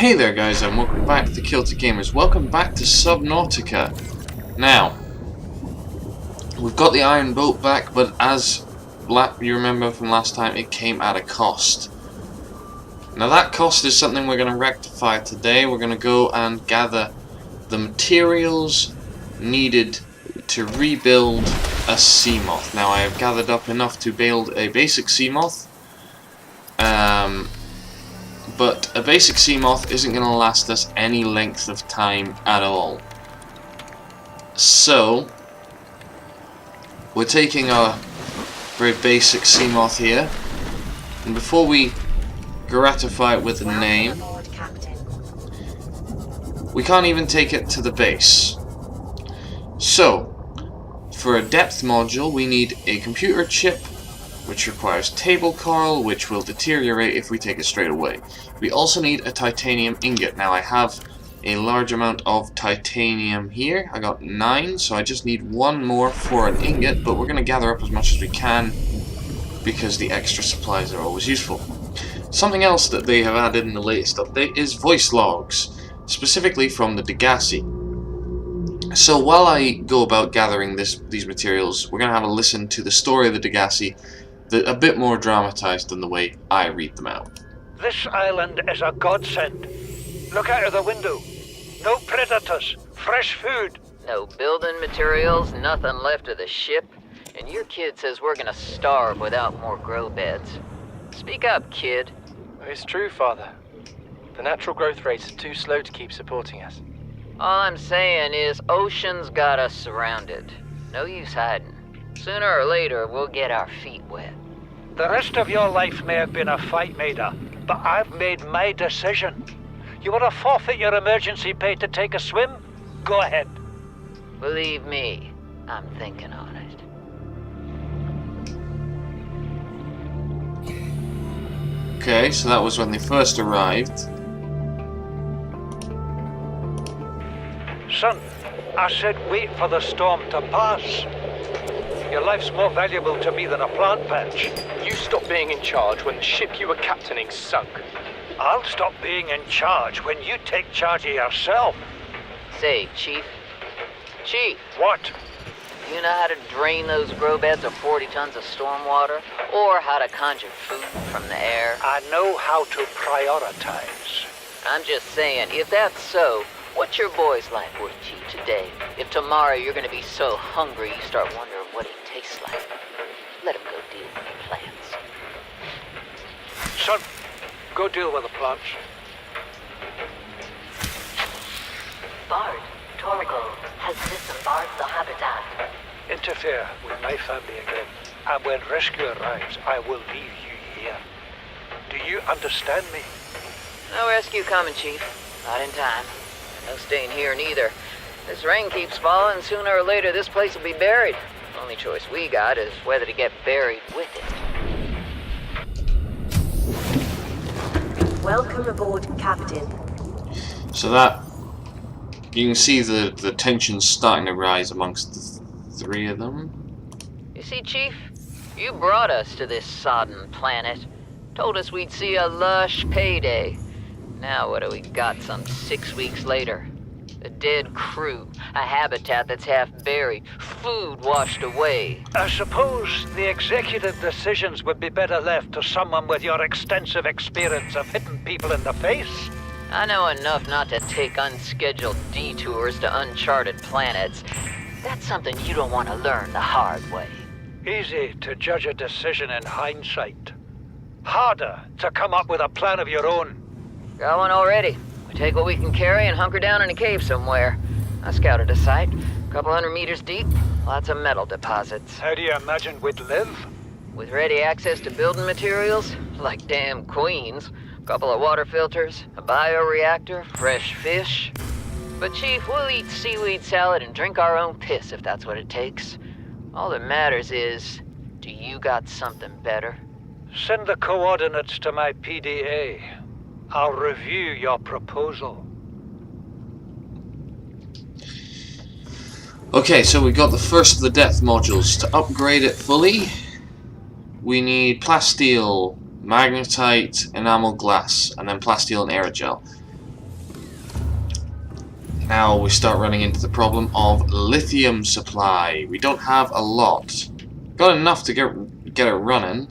Hey there guys, and welcome back to KiltedGamers. Welcome back to Subnautica. Now, we've got the Irn Boat back, but as you remember from last time, it came at a cost. Now that cost is something we're going to rectify today. We're going to go and gather the materials needed to rebuild a Seamoth. Now I have gathered up enough to build a basic Seamoth. But a basic Seamoth isn't going to last us any length of time at all. So, we're taking our very basic Seamoth here, and before we gratify it with a name, we can't even take it to the base. So, for a depth module, we need a computer chip, which requires table coral, which will deteriorate if we take it straight away. We also need a titanium ingot. Now I have a large amount of titanium here. I got 9, so I just need 1 more for an ingot, but we're going to gather up as much as we can because the extra supplies are always useful. Something else that they have added in the latest update is voice logs, specifically from the Degasi. So while I go about gathering these materials, we're going to have a listen to the story of the Degasi, a bit more dramatized than the way I read them out. This island is a godsend. Look out of the window. No predators, fresh food. No building materials, nothing left of the ship, and your kid says we're gonna starve without more grow beds. Speak up, kid. It's true, Father. The natural growth rates are too slow to keep supporting us. All I'm saying is ocean's got us surrounded. No use hiding. Sooner or later, we'll get our feet wet. The rest of your life may have been a fight, Maida, but I've made my decision. You want to forfeit your emergency pay to take a swim? Go ahead. Believe me, I'm thinking on it. Okay, so that was when they first arrived. Son, I said wait for the storm to pass. Your life's more valuable to me than a plant patch. You stopped being in charge when the ship you were captaining sunk. I'll stop being in charge when you take charge of yourself. Say, Chief. Chief! What? You know how to drain those grow beds of 40 tons of storm water? Or how to conjure food from the air? I know how to prioritize. I'm just saying, if that's so, what's your boy's life worth to you today? If tomorrow you're gonna be so hungry you start wondering what he tastes like, let him go deal with the plants. Son, go deal with the plants. Bard, Torgo has disembarked the habitat. Interfere with my family again, and when rescue arrives, I will leave you here. Do you understand me? No rescue coming, Chief. Not in time. No staying here neither. This rain keeps falling, sooner or later this place will be buried. The only choice we got is whether to get buried with it. Welcome aboard, Captain. So that, you can see the tensions starting to rise amongst the 3 of them. You see, Chief, you brought us to this sodden planet. Told us we'd see a lush payday. Now what do we got some 6 weeks later? A dead crew, a habitat that's half buried, food washed away. I suppose the executive decisions would be better left to someone with your extensive experience of hitting people in the face. I know enough not to take unscheduled detours to uncharted planets. That's something you don't want to learn the hard way. Easy to judge a decision in hindsight. Harder to come up with a plan of your own. Got one already. We take what we can carry and hunker down in a cave somewhere. I scouted a site, a couple 100 meters deep, lots of metal deposits. How do you imagine we'd live? With ready access to building materials, like damn queens, a couple of water filters, a bioreactor, fresh fish. But Chief, we'll eat seaweed salad and drink our own piss if that's what it takes. All that matters is, do you got something better? Send the coordinates to my PDA. I'll review your proposal. Okay, so we got the first of the depth modules. To upgrade it fully, we need plasteel, magnetite, enamel glass, and then plasteel and aerogel. Now we start running into the problem of lithium supply. We don't have a lot. Got enough to get it running.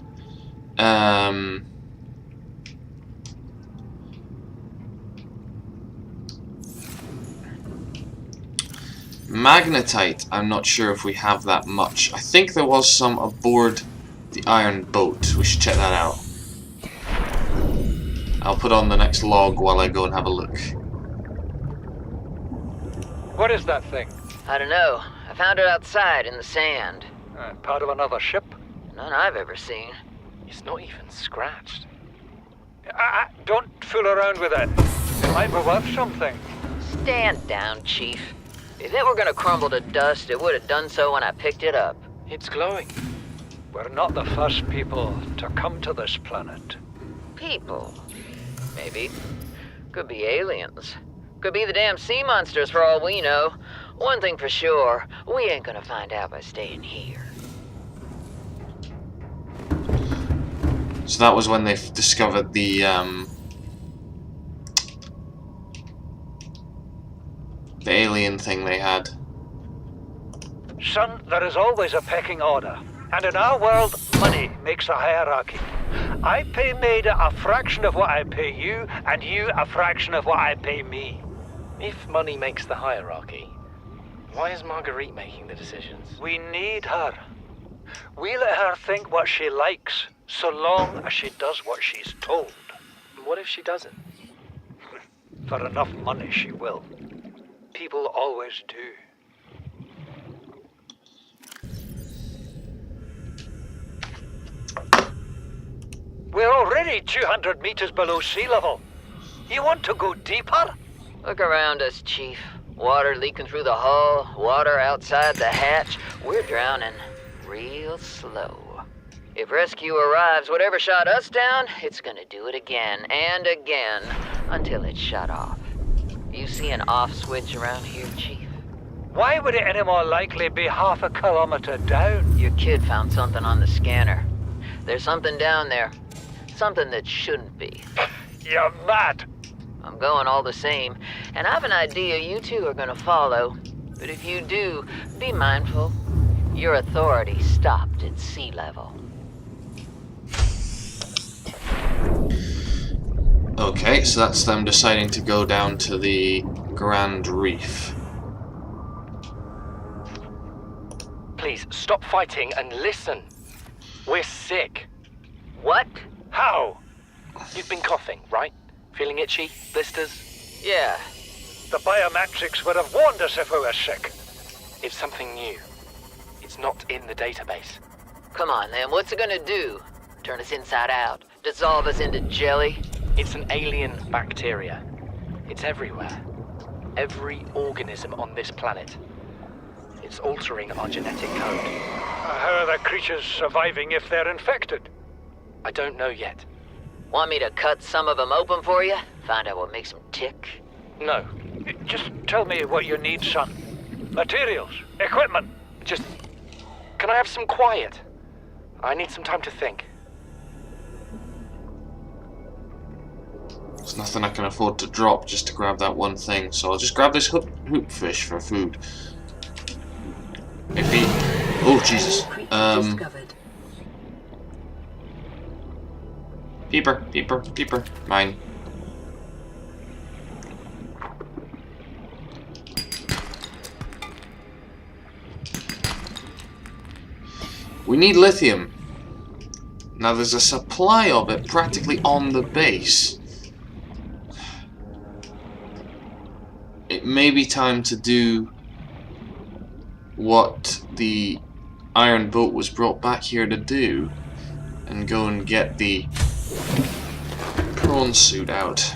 Magnetite, I'm not sure if we have that much. I think there was some aboard the Irn Boat. We should check that out. I'll put on the next log while I go and have a look. What is that thing? I don't know. I found it outside in the sand. Part of another ship? None I've ever seen. It's not even scratched. Don't fool around with it. It might be worth something. Stand down, Chief. If it were gonna crumble to dust, it would have done so when I picked it up. It's glowing. We're not the first people to come to this planet. People. Maybe. Could be aliens. Could be the damn sea monsters for all we know. One thing for sure, we ain't gonna find out by staying here. So that was when they discovered the alien thing they had. Son, there is always a pecking order. And in our world, money makes a hierarchy. I pay Maida a fraction of what I pay you, and you a fraction of what I pay me. If money makes the hierarchy, why is Marguerite making the decisions? We need her. We let her think what she likes, so long as she does what she's told. What if she doesn't? For enough money, she will. People always do. We're already 200 meters below sea level. You want to go deeper? Look around us, Chief. Water leaking through the hull, water outside the hatch. We're drowning real slow. If rescue arrives, whatever shot us down, it's gonna do it again and again until it's shut off. You see an off switch around here, Chief? Why would it any more likely be half a kilometer down? Your kid found something on the scanner. There's something down there. Something that shouldn't be. You're mad. I'm going all the same, and I have an idea you two are gonna follow. But if you do, be mindful. Your authority stopped at sea level. Okay, so that's them deciding to go down to the Grand Reef. Please, stop fighting and listen. We're sick. What? How? You've been coughing, right? Feeling itchy? Blisters? Yeah. The biometrics would have warned us if we were sick. It's something new. It's not in the database. Come on, then. What's it gonna do? Turn us inside out? Dissolve us into jelly? It's an alien bacteria. It's everywhere. Every organism on this planet. It's altering our genetic code. How are the creatures surviving if they're infected? I don't know yet. Want me to cut some of them open for you? Find out what makes them tick? No. Just tell me what you need, son. Materials, equipment. Just... Can I have some quiet? I need some time to think. There's nothing I can afford to drop just to grab that one thing, so I'll just grab this hoop fish for food. Maybe... Oh, Jesus. Discovered. Peeper, peeper, peeper. Mine. We need lithium. Now there's a supply of it practically on the base. It may be time to do what the Irn Boat was brought back here to do and go and get the prawn suit out.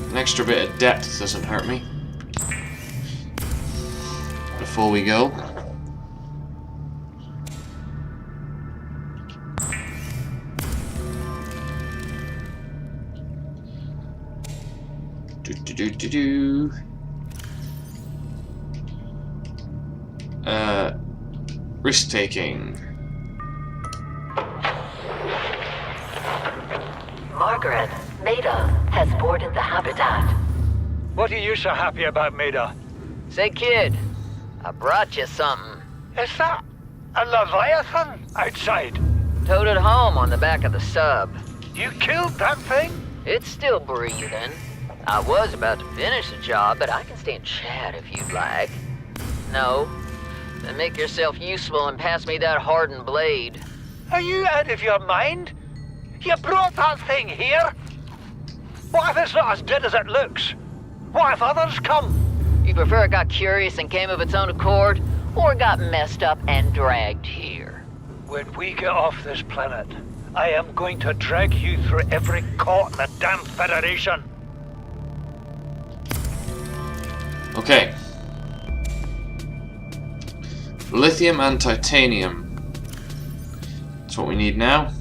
An extra bit of depth doesn't hurt me. Before we go. Risk taking. Margaret, Maida has boarded the habitat. What are you so happy about, Maida? Say, kid, I brought you something. Is that a Leviathan outside? Towed it home on the back of the sub. You killed that thing? It's still breathing. I was about to finish the job, but I can stay and chat if you'd like. No? Then make yourself useful and pass me that hardened blade. Are you out of your mind? You brought that thing here? What if it's not as dead as it looks? What if others come? You prefer it got curious and came of its own accord, or got messed up and dragged here? When we get off this planet, I am going to drag you through every court in the damn Federation. Okay. Lithium and titanium. That's what we need now.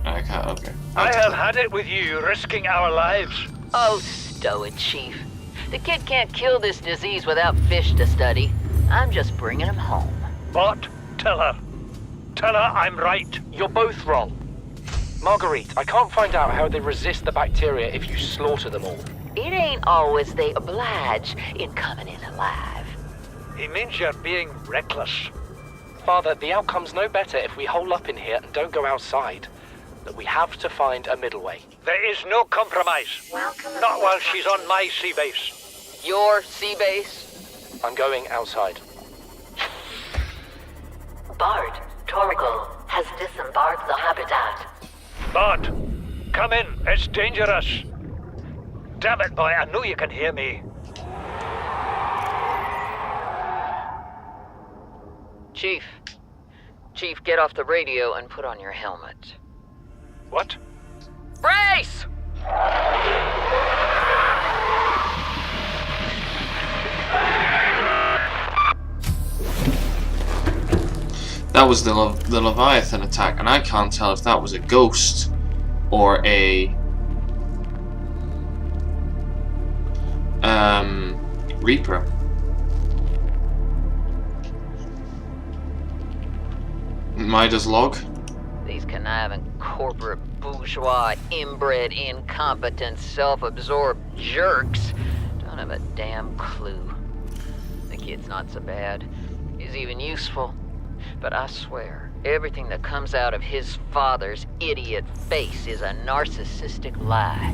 I can't, okay. I have had it with you risking our lives. Oh, stow it, Chief. The kid can't kill this disease without fish to study. I'm just bringing him home. But tell her. Tell her I'm right. You're both wrong. Marguerite, I can't find out how they resist the bacteria if you slaughter them all. It ain't always they oblige in coming in alive. He means you're being reckless. Father, the outcome's no better if we hole up in here and don't go outside. That we have to find a middle way. There is no compromise. Not while she's on my sea base. Your sea base? I'm going outside. Bard, Torgal has disembarked the habitat. Bart, come in. It's dangerous. Damn it, boy. I know you can hear me. Chief, get off the radio and put on your helmet. What? Brace! That was the Leviathan attack, and I can't tell if that was a ghost or a Reaper. Maida's log. These conniving corporate bourgeois, inbred, incompetent, self-absorbed jerks don't have a damn clue. The kid's not so bad. He's even useful. But I swear, everything that comes out of his father's idiot face is a narcissistic lie.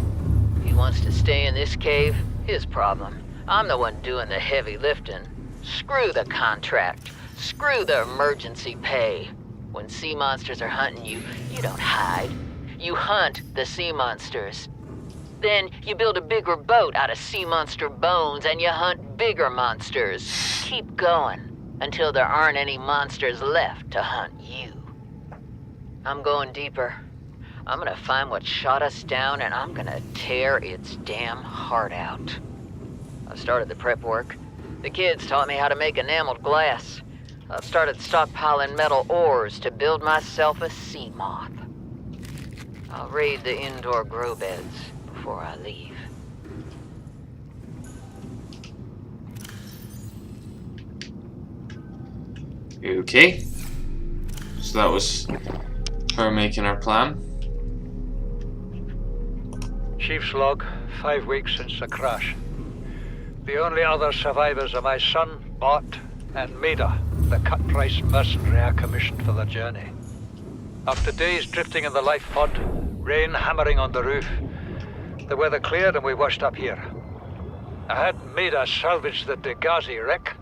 He wants to stay in this cave, his problem. I'm the one doing the heavy lifting. Screw the contract. Screw the emergency pay. When sea monsters are hunting you, you don't hide. You hunt the sea monsters. Then you build a bigger boat out of sea monster bones and you hunt bigger monsters. Keep going until there aren't any monsters left to hunt you. I'm going deeper. I'm gonna find what shot us down and I'm gonna tear its damn heart out. I've started the prep work. The kids taught me how to make enameled glass. I've started stockpiling metal ores to build myself a sea moth. I'll raid the indoor grow beds before I leave. Okay. So that was her making her plan. Chief's log, 5 weeks since the crash. The only other survivors are my son, Bart, and Maida, the cut-price mercenary I commissioned for the journey. After days drifting in the life pod, rain hammering on the roof, the weather cleared and we washed up here. I had Maida salvage the Degasi wreck,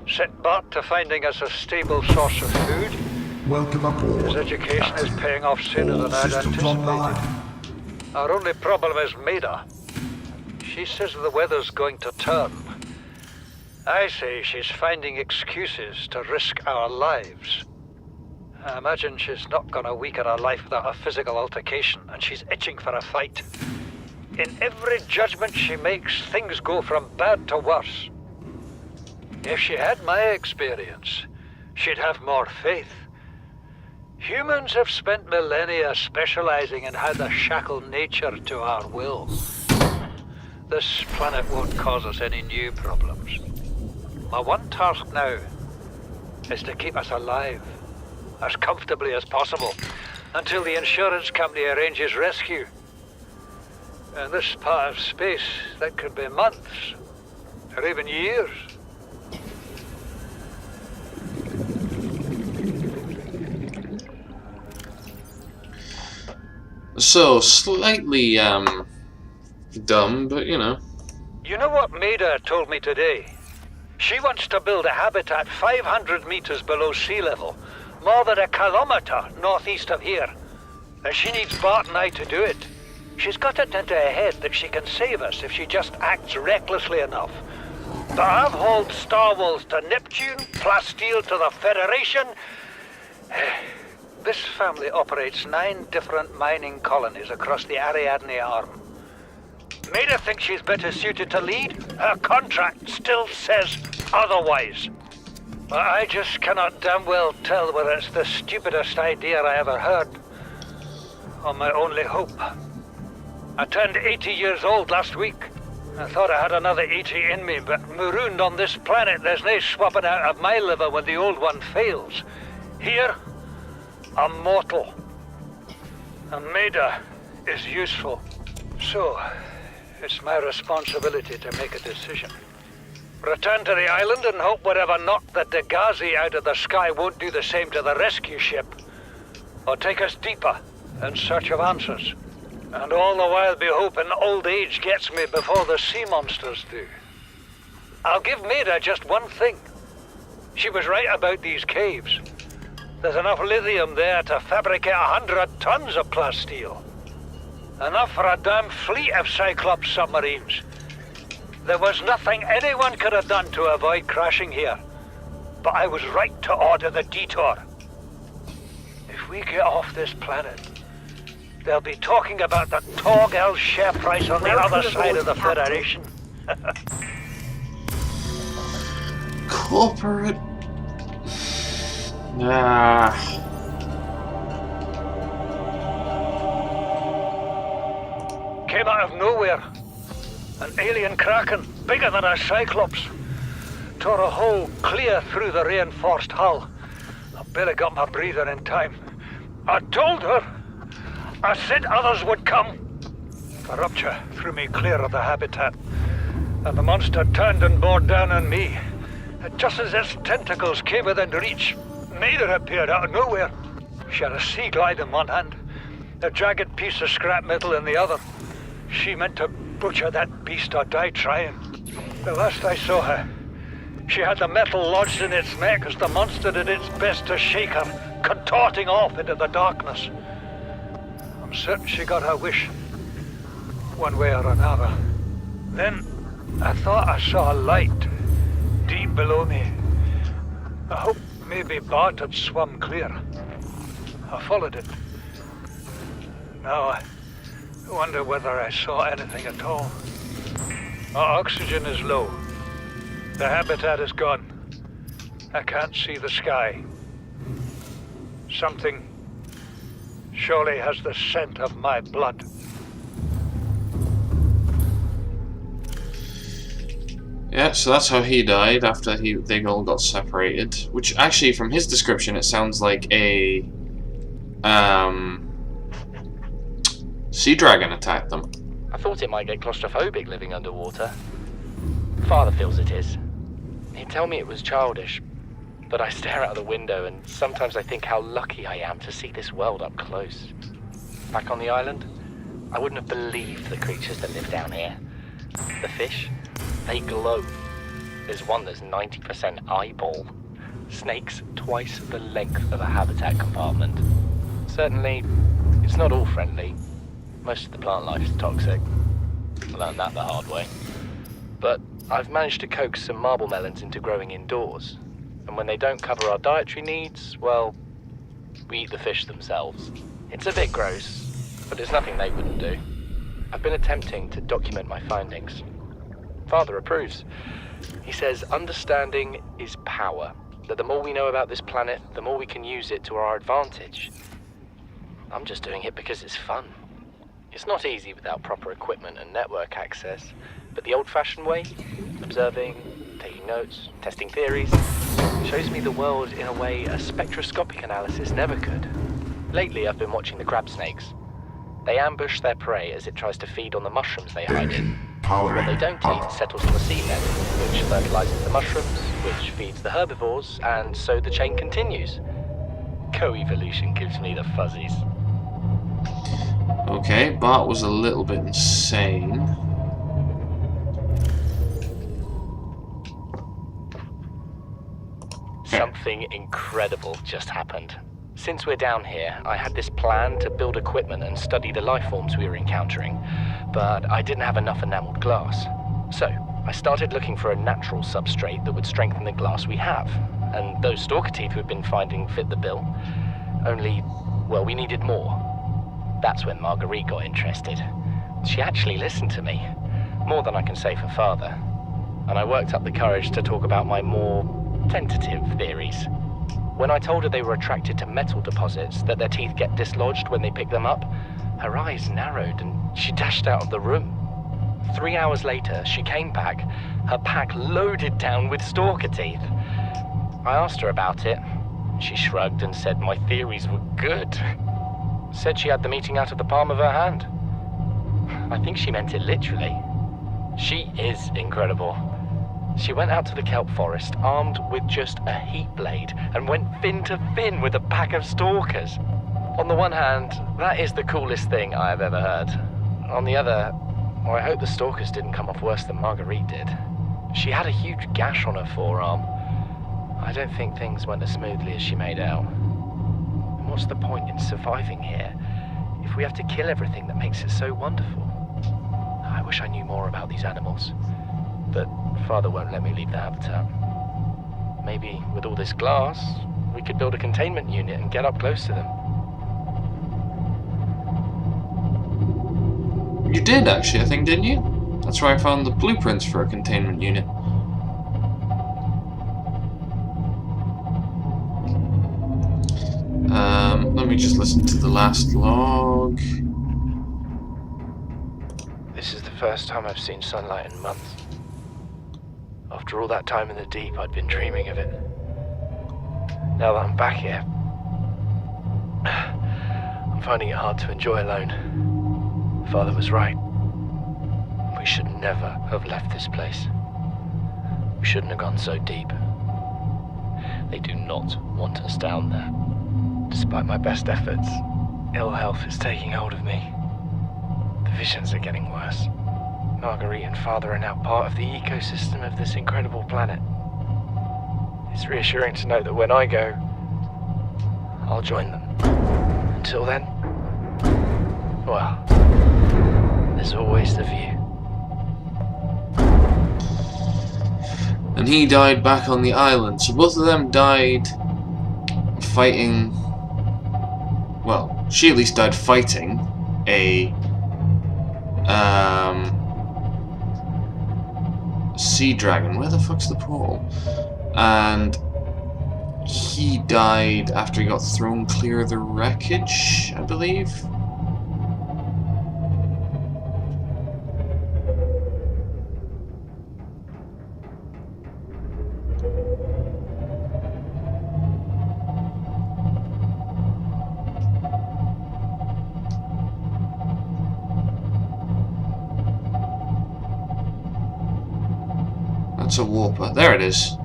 set Bart to finding us a stable source of food. Welcome aboard. His education is paying off sooner than I'd Systems online. anticipated. Our only problem is Maida. She says the weather's going to turn. I say she's finding excuses to risk our lives. I imagine she's not gonna weaken her life without a physical altercation, and she's itching for a fight. In every judgment she makes, things go from bad to worse. If she had my experience, she'd have more faith. Humans have spent millennia specializing in how to shackle nature to our will. This planet won't cause us any new problems. My one task now is to keep us alive, as comfortably as possible, until the insurance company arranges rescue. In this part of space, that could be months, or even years. So, slightly, dumb, but you know. You know what Maida told me today? She wants to build a habitat 500 meters below sea level, more than 1 kilometer northeast of here. And she needs Bart and I to do it. She's got it into her head that she can save us if she just acts recklessly enough. But I've hauled Star Wars to Neptune, Plasteel to the Federation. This family operates 9 different mining colonies across the Ariadne Arm. Maida thinks she's better suited to lead. Her contract still says otherwise. But I just cannot damn well tell whether it's the stupidest idea I ever heard, or my only hope. I turned 80 years old last week. I thought I had another 80 in me, but marooned on this planet, there's no swapping out of my liver when the old one fails. Here, I'm mortal. And Maida is useful. So, it's my responsibility to make a decision. Return to the island and hope whatever knocked the Degasi out of the sky won't do the same to the rescue ship. Or take us deeper in search of answers. And all the while be hoping old age gets me before the sea monsters do. I'll give Maida just one thing. She was right about these caves. There's enough lithium there to fabricate 100 tons of plasteel. Enough for a damn fleet of Cyclops submarines. There was nothing anyone could have done to avoid crashing here. But I was right to order the detour. If we get off this planet, they'll be talking about the Torgal share price on the other side of the Federation. Corporate... Came out of nowhere. An alien kraken, bigger than a cyclops. Tore a hole clear through the reinforced hull. I barely got my breather in time. I told her. I said others would come. The rupture threw me clear of the habitat. And the monster turned and bore down on me. And just as its tentacles came within reach, Maida appeared out of nowhere. She had a sea glide in one hand, a jagged piece of scrap metal in the other. She meant to butcher that beast or die trying. The last I saw her, she had the metal lodged in its neck as the monster did its best to shake her, contorting off into the darkness. I'm certain she got her wish, one way or another. Then I thought I saw a light deep below me. I hoped maybe Bart had swum clear. I followed it. Now I wonder whether I saw anything at all. Our oxygen is low. The habitat is gone. I can't see the sky. Something surely has the scent of my blood. Yeah, so that's how he died after they all got separated. Which actually, from his description, it sounds like a sea dragon attacked them. I thought it might get claustrophobic living underwater. Father feels it is. He'd tell me it was childish, but I stare out the window and sometimes I think how lucky I am to see this world up close. Back on the island, I wouldn't have believed the creatures that live down here. The fish, they glow. There's one that's 90% eyeball. Snakes twice the length of a habitat compartment. Certainly, it's not all friendly. Most of the plant life is toxic. I learned that the hard way. But I've managed to coax some marble melons into growing indoors. And when they don't cover our dietary needs, well, we eat the fish themselves. It's a bit gross, but there's nothing they wouldn't do. I've been attempting to document my findings. Father approves. He says understanding is power. That the more we know about this planet, the more we can use it to our advantage. I'm just doing it because it's fun. It's not easy without proper equipment and network access, But the old-fashioned way, observing, taking notes, testing theories, shows me the world in a way a spectroscopic analysis never could. Lately, I've been watching the crab snakes. They ambush their prey as it tries to feed on the mushrooms they hide in. What they don't eat settles on the seabed, which fertilizes the mushrooms, which feeds the herbivores, and so the chain continues. Co-evolution gives me the fuzzies. Okay, Bart was a little bit insane. Something incredible just happened. Since we're down here, I had this plan to build equipment and study the life forms we were encountering, but I didn't have enough enameled glass. So, I started looking for a natural substrate that would strengthen the glass we have, and those stalker teeth we've been finding fit the bill. Only, well, we needed more. That's when Marguerite got interested. She actually listened to me, more than I can say for Father, and I worked up the courage to talk about my more tentative theories. When I told her they were attracted to metal deposits, that their teeth get dislodged when they pick them up, her eyes narrowed and she dashed out of the room. 3 hours later, she came back, her pack loaded down with stalker teeth. I asked her about it. She shrugged and said my theories were good. Said she had the meeting out of the palm of her hand. I think she meant it literally. She is incredible. She went out to the kelp forest armed with just a heat blade and went fin to fin with a pack of stalkers. On the one hand, that is the coolest thing I have ever heard. On the other, well, I hope the stalkers didn't come off worse than Marguerite did. She had a huge gash on her forearm. I don't think things went as smoothly as she made out. And what's the point in surviving here if we have to kill everything that makes it so wonderful? I wish I knew more about these animals. But Father won't let me leave the habitat. Maybe with all this glass, we could build a containment unit and get up close to them. You did actually, I think, didn't you? That's where I found the blueprints for a containment unit. Let me just listen to the last log. This is the first time I've seen sunlight in months. After all that time in the deep, I'd been dreaming of it. Now that I'm back here, I'm finding it hard to enjoy alone. Father was right. We should never have left this place. We shouldn't have gone so deep. They do not want us down there. Despite my best efforts, ill health is taking hold of me. The visions are getting worse. Marguerite and Father are now part of the ecosystem of this incredible planet. It's reassuring to know that when I go, I'll join them. Until then, well, there's always the view. And he died back on the island, so both of them died fighting... Well, she at least died fighting a... sea dragon. Where the fuck's the portal? And he died after he got thrown clear of the wreckage, I believe. That's a warper. There it is.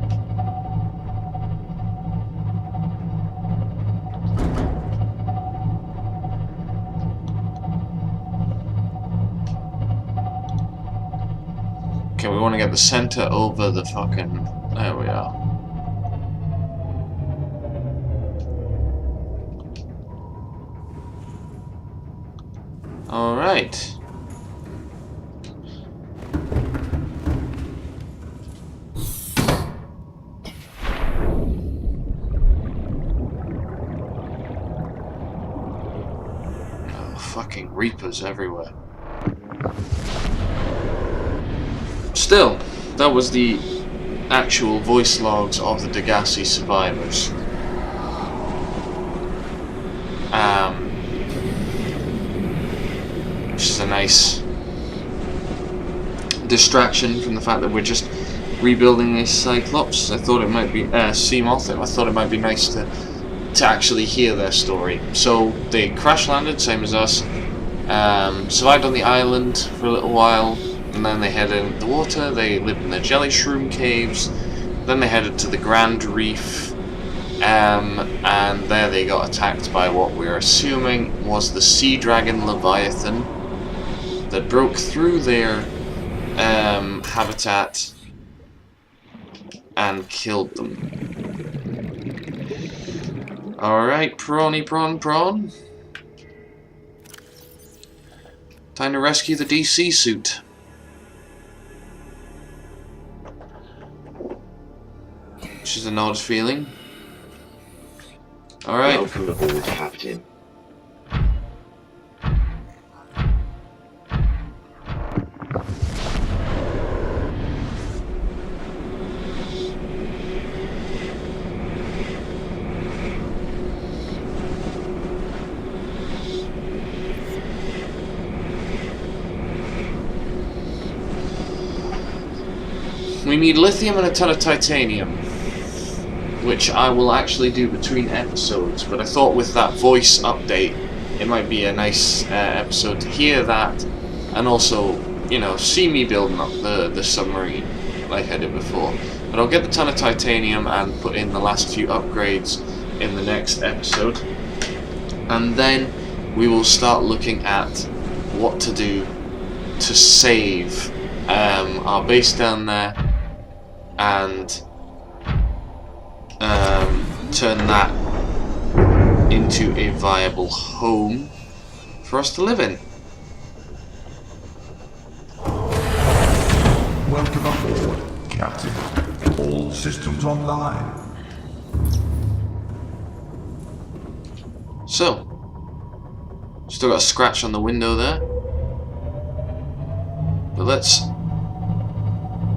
Okay, we want to get the center over the fucking... There we are. Alright. Fucking reapers everywhere. Still, that was the actual voice logs of the Degasi survivors. Which is a nice distraction from the fact that we're just rebuilding a Cyclops. I thought it might be Seamoth. I thought it might be nice to actually hear their story. So they crash landed, same as us. Survived on the island for a little while, and then they headed into the water. They lived in the jelly shroom caves. Then they headed to the Grand Reef, and there they got attacked by what we're assuming was the sea dragon Leviathan that broke through their habitat and killed them. Alright, prawny prawn. Time to rescue the DC suit. Which is an odd feeling. Alright. Welcome aboard, Captain. We need lithium and a ton of titanium, which I will actually do between episodes, but I thought with that voice update it might be a nice episode to hear that, and also, you know, see me building up the submarine like I did before. But I'll get the ton of titanium and put in the last few upgrades in the next episode, and then we will start looking at what to do to save our base down there and turn that into a viable home for us to live in. Welcome aboard, Captain. All systems online. So, still got a scratch on the window there, but let's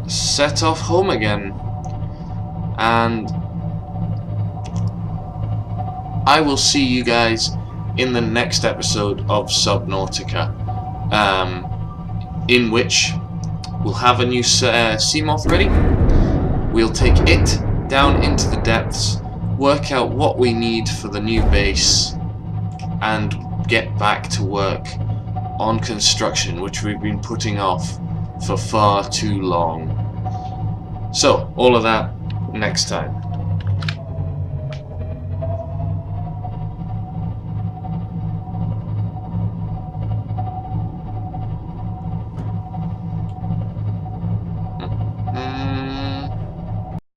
set off home again, and I will see you guys in the next episode of Subnautica, in which we'll have a new Seamoth ready. We'll take it down into the depths, work out what we need for the new base, and get back to work on construction, which we've been putting off for far too long. So, all of that next time.